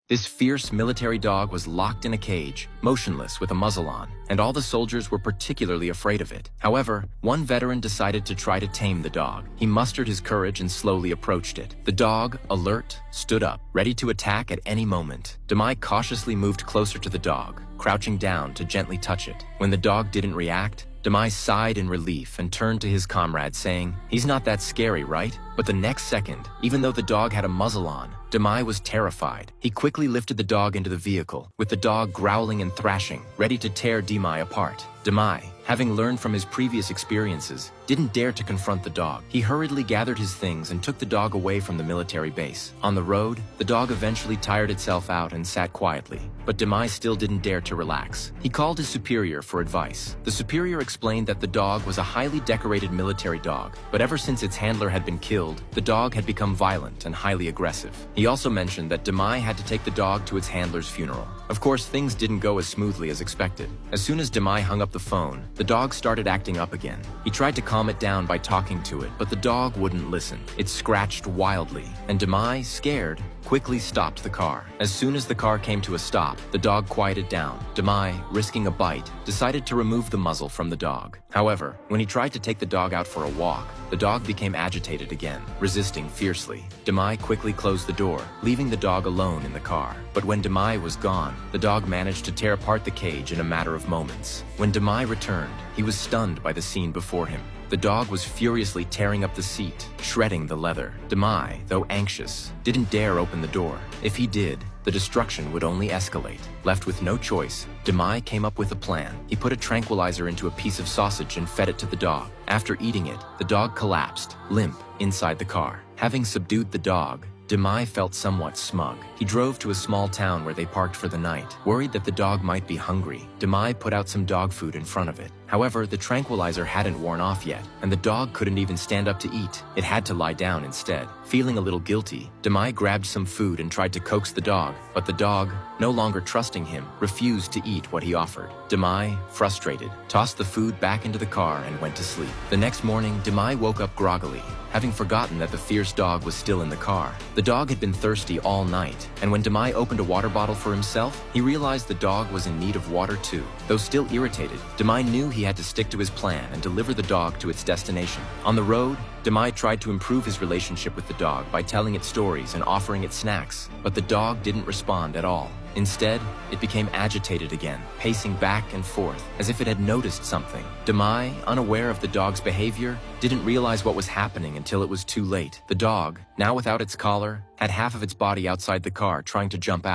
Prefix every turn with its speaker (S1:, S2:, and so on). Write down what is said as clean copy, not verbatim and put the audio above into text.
S1: This fierce military dog was locked in a cage, motionless with a muzzle on, and all the soldiers were particularly afraid of it. However, one veteran decided to try to tame the dog. He mustered his courage and slowly approached it. The dog, alert, stood up, ready to attack at any moment. Demai cautiously moved closer to the dog, crouching down to gently touch it. When the dog didn't react, Demai sighed in relief and turned to his comrade saying, "He's not that scary, right?" But the next second, even though the dog had a muzzle on, Demai was terrified. He quickly lifted the dog into the vehicle, with the dog growling and thrashing, ready to tear Demai apart. Demai, having learned from his previous experiences, didn't dare to confront the dog. He hurriedly gathered his things and took the dog away from the military base. On the road, the dog eventually tired itself out and sat quietly, but Demai still didn't dare to relax. He called his superior for advice. The superior explained that the dog was a highly decorated military dog, but ever since its handler had been killed, the dog had become violent and highly aggressive. He also mentioned that Demai had to take the dog to its handler's funeral. Of course, things didn't go as smoothly as expected. As soon as Demai hung up the phone, the dog started acting up again. He tried to calm it down by talking to it, but the dog wouldn't listen. It scratched wildly, and Demai, scared, quickly stopped the car. As soon as the car came to a stop, the dog quieted down. Demai, risking a bite, decided to remove the muzzle from the dog. However, when he tried to take the dog out for a walk, the dog became agitated again, resisting fiercely. Demai quickly closed the door, leaving the dog alone in the car. But when Demai was gone, the dog managed to tear apart the cage in a matter of moments. When Demai returned, he was stunned by the scene before him. The dog was furiously tearing up the seat, shredding the leather. Demai, though anxious, didn't dare open the door. If he did, the destruction would only escalate. Left with no choice, Demai came up with a plan. He put a tranquilizer into a piece of sausage and fed it to the dog. After eating it, the dog collapsed, limp, inside the car. Having subdued the dog, Demai felt somewhat smug. He drove to a small town where they parked for the night. Worried that the dog might be hungry, Demai put out some dog food in front of it. However, the tranquilizer hadn't worn off yet, and the dog couldn't even stand up to eat. It had to lie down instead. Feeling a little guilty, Demai grabbed some food and tried to coax the dog, but the dog, no longer trusting him, refused to eat what he offered. Demai, frustrated, tossed the food back into the car and went to sleep. The next morning, Demai woke up groggily, having forgotten that the fierce dog was still in the car. The dog had been thirsty all night, and when Demai opened a water bottle for himself, he realized the dog was in need of water too. Though still irritated, Demai knew he had to stick to his plan and deliver the dog to its destination. On the road, Demai tried to improve his relationship with the dog by telling it stories and offering it snacks, but the dog didn't respond at all. Instead, it became agitated again, pacing back and forth, as if it had noticed something. Demai, unaware of the dog's behavior, didn't realize what was happening until it was too late. The dog, now without its collar, had half of its body outside the car trying to jump out.